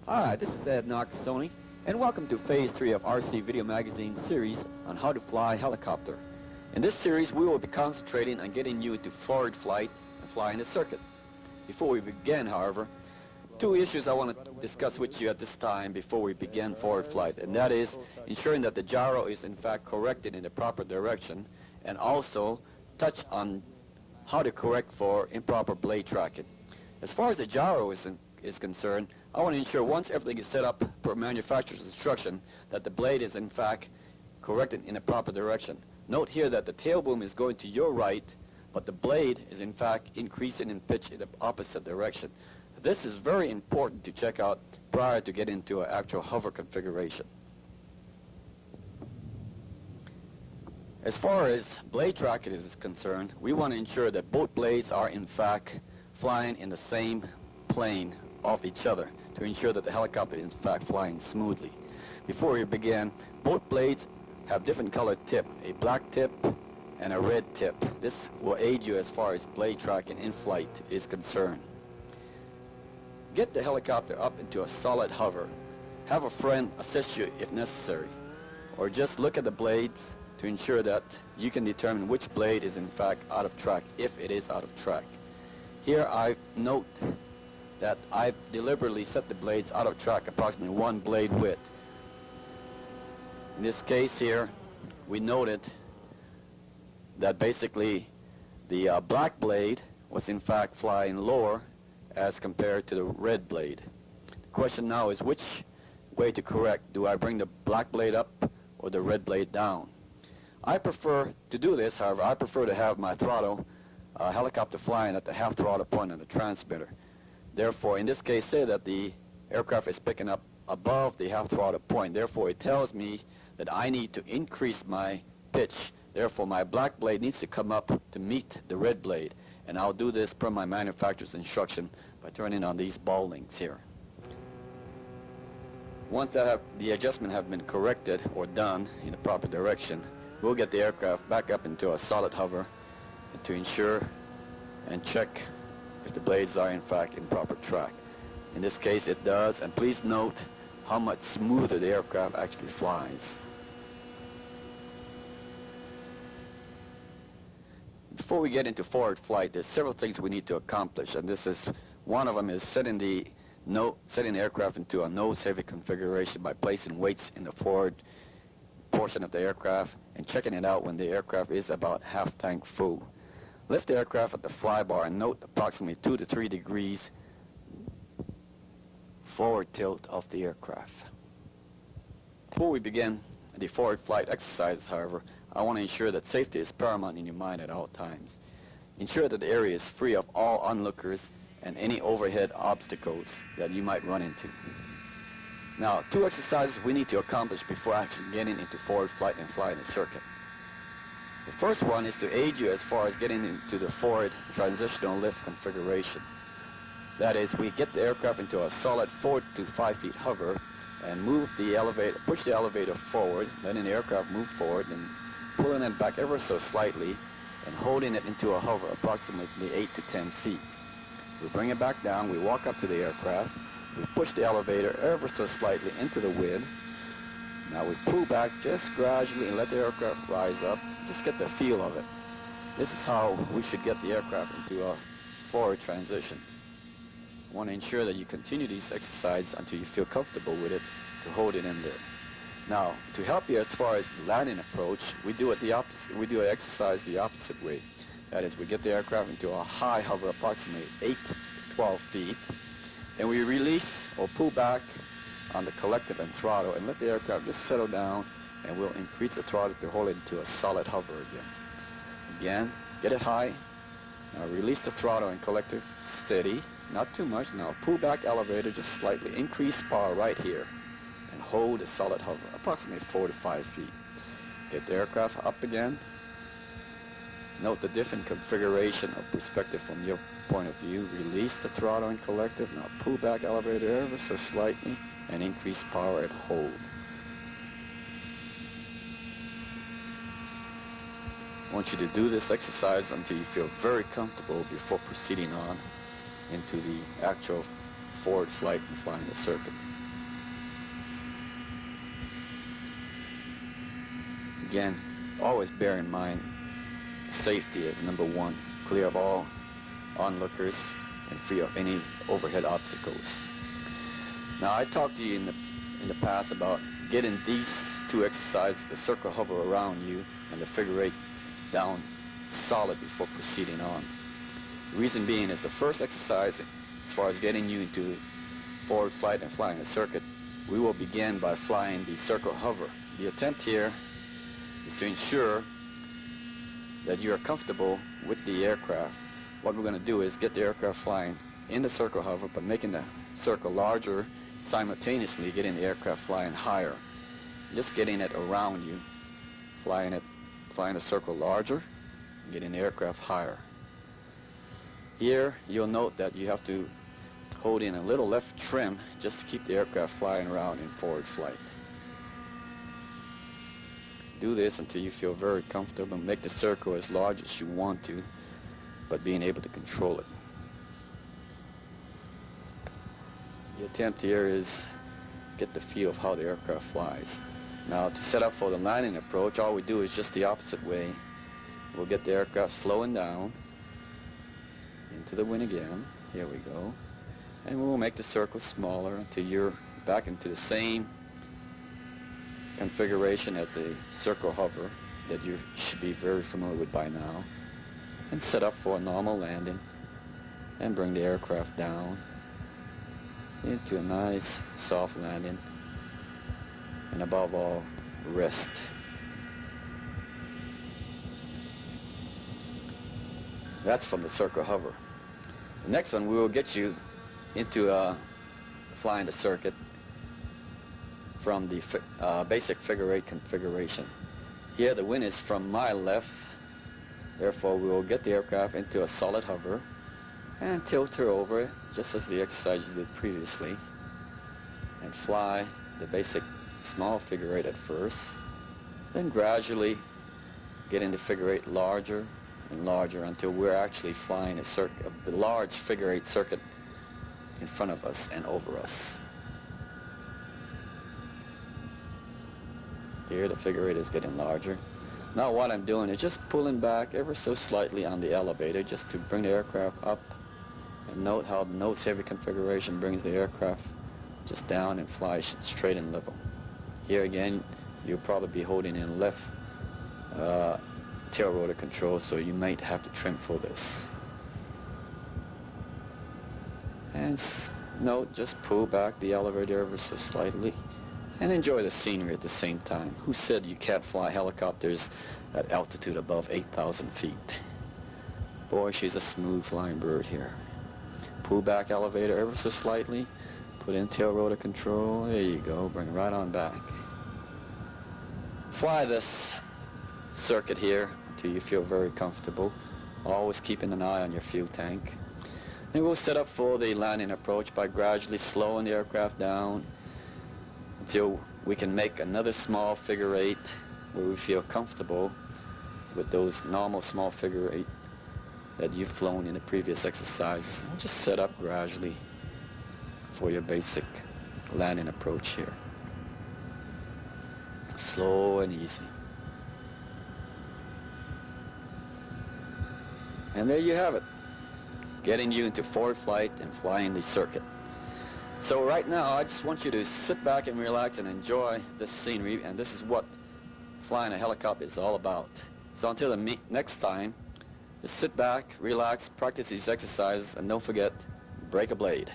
Hi, this is Ed Nakasone, and welcome to Phase 3 of RC Video Magazine's series on how to fly helicopter. In this series, we will be concentrating on getting you into forward flight and flying the circuit. Before we begin, however, two issues I want to discuss with you at this time before we begin forward flight, and that is ensuring that the gyro is in fact corrected in the proper direction, and also touch on how to correct for improper blade tracking. As far as the gyro is concerned, I want to ensure once everything is set up per manufacturer's instruction that the blade is in fact corrected in the proper direction. Note here that the tail boom is going to your right, but the blade is in fact increasing in pitch in the opposite direction. This is very important to check out prior to getting into an actual hover configuration. As far as blade tracking is concerned, we want to ensure that both blades are in fact flying in the same plane off each other to ensure that the helicopter is in fact flying smoothly. Before we begin, both blades have different colored tip, a black tip and a red tip. This will aid you as far as blade tracking in flight is concerned. Get the helicopter up into a solid hover. Have a friend assist you if necessary, or just look at the blades to ensure that you can determine which blade is in fact out of track if it is out of track. Here I note that I deliberately set the blades out of track approximately one blade width. In this case here, we noted that basically the black blade was in fact flying lower as compared to the red blade. The question now is which way to correct. Do I bring the black blade up or the red blade down? I prefer to do this, however, I prefer to have my throttle helicopter flying at the half throttle point on the transmitter. Therefore, in this case, say that the aircraft is picking up above the half throttle point. Therefore, it tells me that I need to increase my pitch. Therefore, my black blade needs to come up to meet the red blade. And I'll do this per my manufacturer's instruction by turning on these ball links here. Once the adjustment have been corrected or done in the proper direction, we'll get the aircraft back up into a solid hover to ensure and check if the blades are in fact in proper track. In this case it does, and please note how much smoother the aircraft actually flies. Before we get into forward flight, there's several things we need to accomplish, and this is one of them is setting the aircraft into a nose heavy configuration by placing weights in the forward portion of the aircraft and checking it out when the aircraft is about half tank full. Lift the aircraft at the flybar and note approximately 2 to 3 degrees forward tilt of the aircraft. Before we begin the forward flight exercises, however, I want to ensure that safety is paramount in your mind at all times. Ensure that the area is free of all onlookers and any overhead obstacles that you might run into. Now, two exercises we need to accomplish before actually getting into forward flight and flying the circuit. The first one is to aid you as far as getting into the forward transitional lift configuration. That is, we get the aircraft into a solid 4 to 5 feet hover and move the elevator, push the elevator forward, letting the aircraft move forward and pulling it back ever so slightly and holding it into a hover approximately 8 to 10 feet. We bring it back down, we walk up to the aircraft, we push the elevator ever so slightly into the wind. Now we pull back just gradually and let the aircraft rise up. Just get the feel of it. This is how we should get the aircraft into a forward transition. I want to ensure that you continue these exercises until you feel comfortable with it to hold it in there. Now, to help you as far as the landing approach, we do it the opposite. We do an exercise the opposite way. That is, we get the aircraft into a high hover approximately 8 to 12 feet. Then we release or pull back on the collective and throttle and let the aircraft just settle down, and we'll increase the throttle to hold it into a solid hover again. Again, get it high. Now release the throttle and collective steady, not too much. Now pull back elevator just slightly, increase power right here, and hold a solid hover, approximately 4 to 5 feet. Get the aircraft up again. Note the different configuration of perspective from your point of view. Release the throttle and collective. Now pull back elevator ever so slightly and increase power and hold. I want you to do this exercise until you feel very comfortable before proceeding on into the actual forward flight and flying the circuit. Again, always bear in mind safety is number one. Clear of all onlookers and free of any overhead obstacles. Now, I talked to you in the past about getting these two exercises, the circle hover around you and the figure eight, down solid before proceeding on. The reason being is the first exercise, as far as getting you into forward flight and flying a circuit, we will begin by flying the circle hover. The attempt here is to ensure that you are comfortable with the aircraft. What we're going to do is get the aircraft flying in the circle hover, but making the circle larger, simultaneously getting the aircraft flying higher. Just getting it around you, flying the circle larger, getting the aircraft higher. Here, you'll note that you have to hold in a little left trim just to keep the aircraft flying around in forward flight. Do this until you feel very comfortable. Make the circle as large as you want to, but being able to control it. The attempt here is get the feel of how the aircraft flies. Now, to set up for the landing approach, all we do is just the opposite way. We'll get the aircraft slowing down into the wind again. Here we go. And we'll make the circle smaller until you're back into the same configuration as the circle hover that you should be very familiar with by now, and set up for a normal landing and bring the aircraft down into a nice soft landing, and above all, rest. That's from the circle hover. The next one, we will get you into flying the circuit from the basic figure eight configuration. Here the wind is from my left, therefore we will get the aircraft into a solid hover and tilt her over just as the exercise you did previously, and fly the basic small figure eight at first, then gradually get into figure eight larger and larger until we're actually flying a large figure eight circuit in front of us and over us. Here the figure eight is getting larger. Now what I'm doing is just pulling back ever so slightly on the elevator just to bring the aircraft up, and note how the nose heavy configuration brings the aircraft just down and flies straight and level. Here again, you'll probably be holding in left tail rotor control, so you might have to trim for this. And note, just pull back the elevator ever so slightly and enjoy the scenery at the same time. Who said you can't fly helicopters at altitude above 8,000 feet? Boy, she's a smooth flying bird here. Pull back elevator ever so slightly, put in tail rotor control, there you go, bring it right on back. Fly this circuit here until you feel very comfortable, always keeping an eye on your fuel tank. Then we'll set up for the landing approach by gradually slowing the aircraft down until we can make another small figure eight where we feel comfortable with those normal small figure eight that you've flown in the previous exercises. And just set up gradually for your basic landing approach here. Slow and easy. And there you have it, getting you into forward flight and flying the circuit. So right now, I just want you to sit back and relax and enjoy this scenery, and this is what flying a helicopter is all about. So until the next time, just sit back, relax, practice these exercises, and don't forget, break a blade.